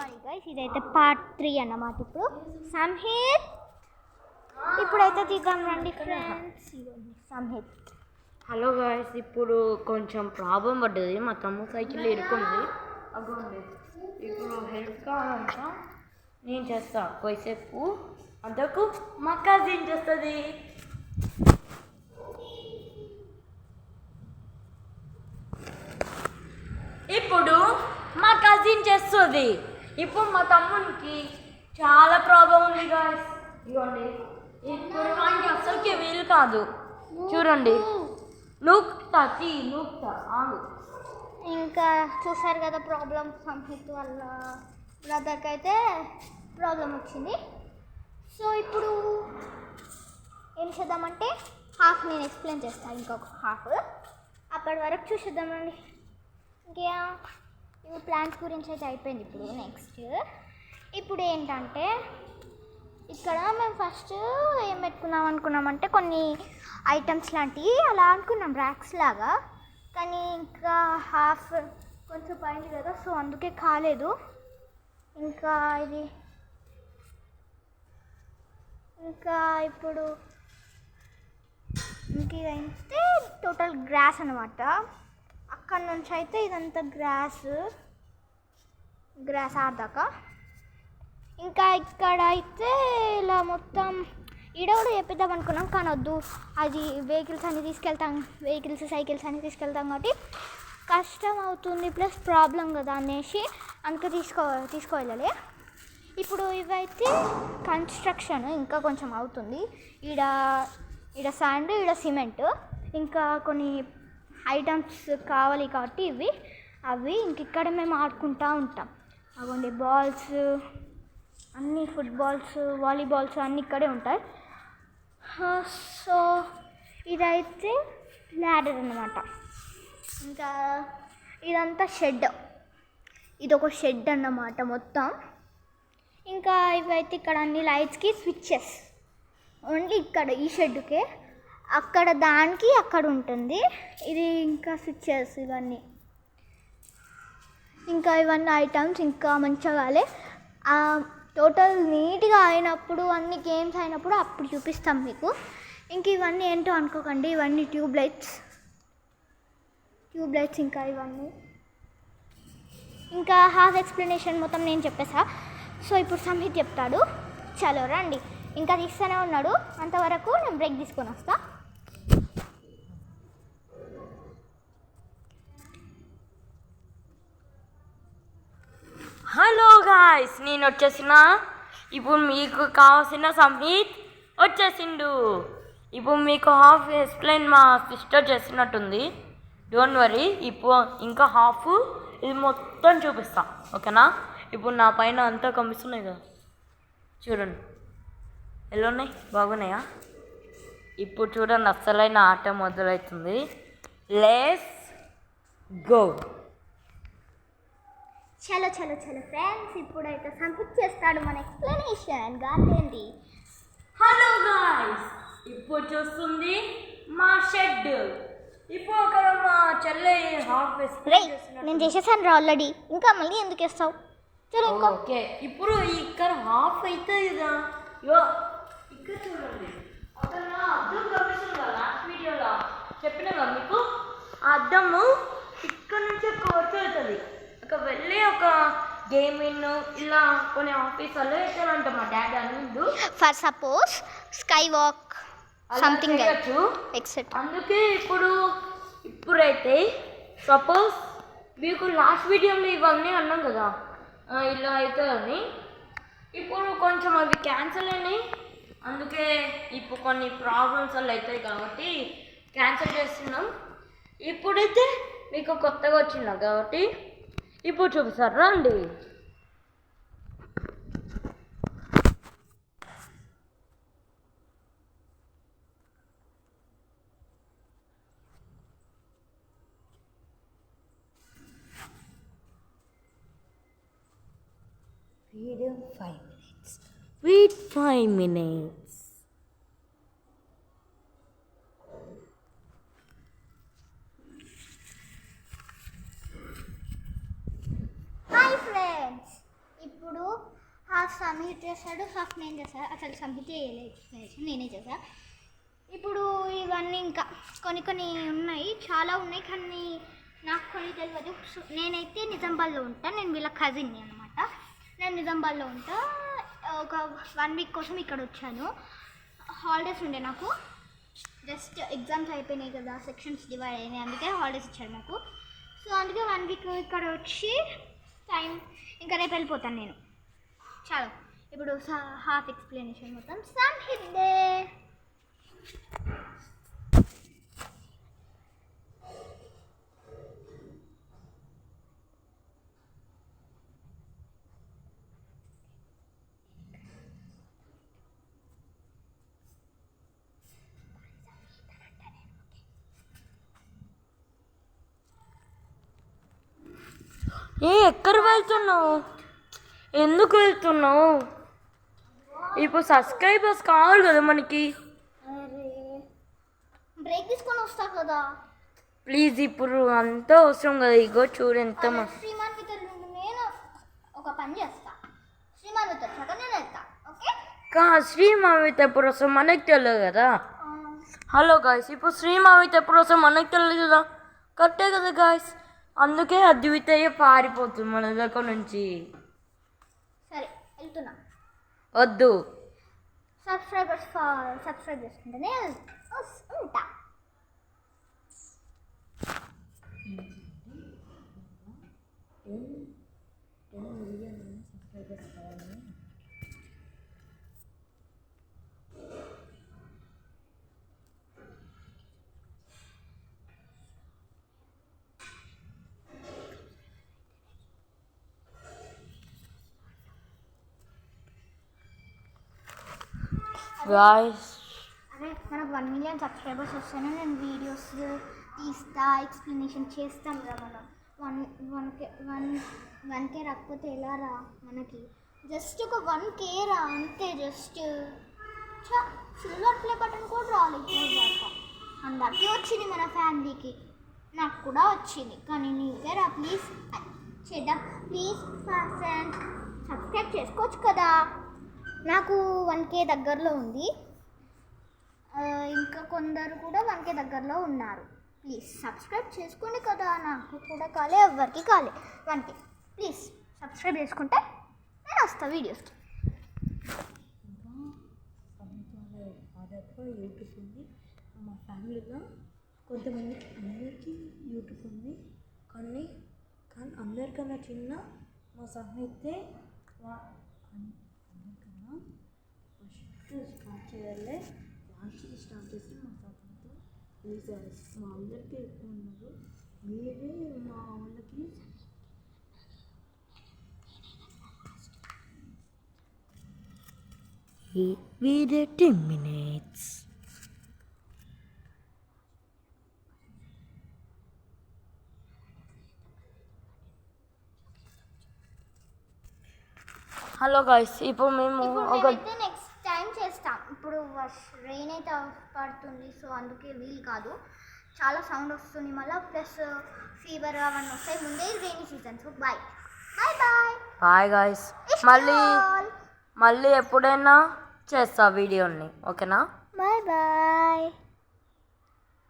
Sorry guys, ఇదైతే part 3 అన్నమాట. ఇప్పుడు సంహిత్ ఇప్పుడైతే తీద్దాం రండి ఫ్రెండ్స్. సంహిత్ హలో గాయస్, ఇప్పుడు కొంచెం ప్రాబ్లం పడ్డది. మా తమ్ముడు సైకిల్ ఇరుకుంది. అగోండి, ఇప్పుడు హెల్ప్ కావాలంట. నేను చేస్తా కొద్దిసేపు. అంతకు మా కజిన్ చేస్తుంది. ఇప్పుడు మా కజిన్ చేస్తుంది. ఇప్పుడు మా తమ్మునికి చాలా ప్రాబ్లం ఉంది గాయస్. ఇవ్వండి, ఇప్పుడు వానికి అసలుకి వీలు కాదు. చూడండి, నూక్తా ఆగు. ఇంకా చూసారు కదా ప్రాబ్లం. సంహిత్ వాళ్ళ బ్రదర్కి అయితే ప్రాబ్లం వచ్చింది. సో ఇప్పుడు ఏం చేద్దామంటే హాఫ్ నేను ఎక్స్ప్లెయిన్ చేస్తాను, ఇంకొక హాఫ్ అప్పటి వరకు చూసేద్దామండి. ఇంకా ఇవి ప్లాన్స్ గురించి అయితే అయిపోయింది. ఇప్పుడు నెక్స్ట్ ఇప్పుడు ఏంటంటే ఇక్కడ మేము ఫస్ట్ ఏం పెట్టుకుందాం అనుకున్నామంటే కొన్ని ఐటమ్స్ లాంటివి అలా అనుకున్నాం, ర్యాక్స్ లాగా. కానీ ఇంకా హాఫ్ కొంచెం పోయింది కదా, సో అందుకే కాలేదు. ఇంకా ఇది ఇప్పుడు ఇదైతే టోటల్ గ్రాస్ అనమాట. అక్కడ నుంచి అయితే ఇదంతా గ్రాస్ ఆదాకా. ఇంకా ఇక్కడ అయితే ఇలా మొత్తం ఈడ కూడా చెప్పిద్దాం అనుకున్నాం, కానీ వద్దు, అది వెహికల్స్ సైకిల్స్ అన్నీ తీసుకెళ్తాం కాబట్టి కష్టం అవుతుంది, ప్లస్ ప్రాబ్లం కదా అనేసి అందుకే తీసుకోవాలి. ఇప్పుడు ఇవైతే కన్స్ట్రక్షన్ ఇంకా కొంచెం అవుతుంది. ఈడ శాండ్, ఈడ సిమెంట్, ఇంకా కొన్ని ఐటమ్స్ కావాలి కాబట్టి అవి ఇంక ఇక్కడ మేము ఆడుకుంటూ ఉంటాం. అవ్వండి, బాల్స్ అన్నీ, ఫుట్బాల్స్, వాలీబాల్స్ అన్నీ ఇక్కడే ఉంటాయి. సో ఇదైతే ల్యాడర్ అన్నమాట. ఇంకా ఇదంతా షెడ్, ఇదొక షెడ్ అన్నమాట మొత్తం. ఇంకా ఇవైతే ఇక్కడ అన్ని లైట్స్కి స్విచ్చెస్ ఓన్లీ ఇక్కడ ఈ షెడ్కే, అక్కడ దానికి అక్కడ ఉంటుంది. ఇది ఇంకా స్విచ్చెస్ ఇవన్నీ, ఇంకా ఇవన్నీ ఐటమ్స్ ఇంకా మంచిగా కాలే. టోటల్ నీట్గా అయినప్పుడు, అన్ని గేమ్స్ అయినప్పుడు అప్పుడు చూపిస్తాం మీకు. ఇంక ఇవన్నీ ఏంటో అనుకోకండి, ఇవన్నీ ట్యూబ్ లైట్స్. ఇంకా ఇవన్నీ ఇంకా హాఫ్ ఎక్స్ప్లెనేషన్ మొత్తం నేను చెప్పేసా. సో ఇప్పుడు సంహిత్ చెప్తాడు. చలో రండి, ఇంకా తీస్తూనే ఉన్నాడు. అంతవరకు నేను బ్రేక్ తీసుకొని వస్తా. హలో గాయ్స్, నేను వచ్చేసిన. ఇప్పుడు మీకు కావాల్సిన సంహిత్ వచ్చేసిండు. ఇప్పుడు మీకు హాఫ్ ఎక్స్ప్లెయిన్ మా సిస్టర్ చేసినట్టుంది. డోంట్ వరీ, ఇప్పుడు ఇంకా హాఫ్ ఇది మొత్తం చూపిస్తా, ఓకేనా? ఇప్పుడు నా పైన అంతా కనిపిస్తున్నాయి కదా, చూడండి ఎలా ఉన్నాయి, బాగున్నాయా? ఇప్పుడు చూడండి, అస్సలైన ఆట మొదలవుతుంది. Let's go. చలో ఫ్రెండ్స్, ఇప్పుడైతే సంహిత్ చేస్తాడు మన ఎక్స్ప్లెనేషన్. గాంధీ. హలో గాయ్స్, ఇప్పుడు చూస్తుంది మా షెడ్. ఇప్పుడు అక్కడ మా చెల్లె హాఫ్ నేను చేసేసాను ఆల్రెడీ, ఇంకా మళ్ళీ ఎందుకు వేస్తావు? చలో ఇంకా. ఓకే, ఇప్పుడు ఇక్కడ హాఫ్ అవుతుంది కదా. ఇక్కడ చూడండి, అక్కడ అద్దం కనిపిస్తుంది కదా, లాస్ట్ వీడియోలో చెప్పినా కదా మీకు. ఆ అద్దము ఇక్కడ నుంచి వచ్చేస్తుంది. అక్కడ వెళ్ళి ఒక గేమింగ్ ఇలా కొన్ని ఆఫీసర్లు వేసారంట మా డాడీ అనిండు. For suppose sky walk something etcetera. అందుకే ఇప్పుడైతే సపోజ్ మీకు లాస్ట్ వీడియోలో ఇవన్నీ అన్నాం కదా ఇలా అవుతుందని. ఇప్పుడు కొంచెం అవి క్యాన్సిల్ అయినాయి, అందుకే ఇప్పుడు కొన్ని ప్రాబ్లమ్స్ వల్ల అవుతాయి కాబట్టి క్యాన్సిల్ చేస్తున్నాం. ఇప్పుడైతే మీకు కొత్తగా వచ్చినా కాబట్టి ఇప్పుడు చూపిస్తారు రండి. Wait 5 minutes. హాయ్ ఫ్రెండ్స్, ఇప్పుడు హాఫ్ సంహిత్ చేస్తాడు, హాఫ్ నేను చేస్తాడు. అసలు సంహిత్ ఎక్స్ప్లెనేషన్ నేనే చేసా. ఇప్పుడు ఇవన్నీ ఇంకా కొన్ని ఉన్నాయి, చాలా ఉన్నాయి, కానీ నాకు కొన్ని తెలియదు. నేనైతే నిజామాబాద్లో ఉంటా, నేను వీళ్ళ కజిన్ని అనమాట. నేను నిజామాబాద్లో ఉంటా. ఒక 1 వీక్ కోసం ఇక్కడ వచ్చాను. హాలిడేస్ ఉండే నాకు, జస్ట్ ఎగ్జామ్స్ అయిపోయినాయి కదా, సెక్షన్స్ డివైడ్ అయినాయి, అందుకే హాలిడేస్ ఇచ్చారు నాకు. సో అందుకే 1 వీక్ ఇక్కడ వచ్చి టైం ఇంకా రేపు వెళ్ళిపోతాను నేను. చాలు, ఇప్పుడు హాఫ్ ఎక్స్ప్లెనేషన్ మొత్తం సంహిద్దే. ఎక్కడ వెళ్తున్నావు? ఎందుకు వెళ్తున్నావు? ఇప్పుడు సబ్స్క్రైబర్స్ కావాలి కదా మనకి. అరే బ్రేక్ తీసుకొని వస్తా కదా. ప్లీజ్, ఇప్పుడు అంతా అవసరం కదా. ఇగో చూడు ఎంత శ్రీమాన్ వితర్ నుండి నేను ఒక పని చేస్తా. శ్రీమాన్ వితర్ వచ్చాక నేను వెళ్తా. ఓకే శ్రీమావిత ఎప్పుడు వస్తాం మనకి తెలియదు కదా. హలో గాయస్, ఇప్పుడు శ్రీమావిత ఎప్పుడు వస్తాం మనకి తెలియదు కదా. కరెక్టే కదా గాయస్, అందుకే అద్వితయ్య పారిపోతుంది మన దగ్గర నుంచి. సరే వెళ్తున్నా. వద్దు, సబ్స్క్రైబ్ చేసుకుంటేనే ఉంటా. గాయస్ అరే మనకు 1 మిలియన్ సబ్స్క్రైబర్స్ వస్తేనే నేను వీడియోస్ తీస్తా, ఎక్స్ప్లెనేషన్ చేస్తాం కదా. మనం 1K రాకపోతే ఎలా రా మనకి? జస్ట్ ఒక 1K రా అంతే. జస్ట్ సిల్వర్ ప్లే బటన్ కూడా రాలేదు. అందరికీ వచ్చింది, మన ఫ్యామిలీకి, నాకు కూడా వచ్చింది, కానీ నీకే రా. ప్లీజ్ చేద్దాం, ప్లీజ్ ఫ్రెండ్స్ సబ్స్క్రైబ్ చేసుకోవచ్చు కదా. నాకు 1K దగ్గరలో ఉంది, ఇంకా కొందరు కూడా 1K దగ్గరలో ఉన్నారు. ప్లీజ్ సబ్స్క్రైబ్ చేసుకోండి కదా. నాకు కూడా కాలే, ఎవరికి కాలే 1K. ప్లీజ్ సబ్స్క్రైబ్ చేసుకుంటే నేను వస్తాను వీడియోస్కి. యూట్యూబ్ ఉంది మా ఫ్యామిలీలో, కొంతమందికి అందరికీ యూట్యూబ్ ఉంది, కానీ అందరికన్నా చిన్న మా సంహితే అందరికన్నా ఫస్ట్ స్టార్ట్ చేయాలి. లాస్ట్కి స్టార్ట్ చేసి మా సంహిత ప్లీజ్ మా అందరికీ ఎక్కువ ఉన్నారు. మీరే మా వాళ్ళకి వీడియో 10 minutes. హలో గాయస్, ఇప్పుడు మేము నెక్స్ట్ టైం చేస్తాం. ఇప్పుడు రెయిన్ అయితే పడుతుంది, సో అందుకే వీలు కాదు. చాలా సౌండ్ వస్తుంది మళ్ళీ, ప్లస్ ఫీవర్ అవన్నీ వస్తాయి. ముందే rainy season. So bye bye guys. మళ్ళీ ఎప్పుడైనా చేస్తా వీడియోని, ఓకేనా? బాయ్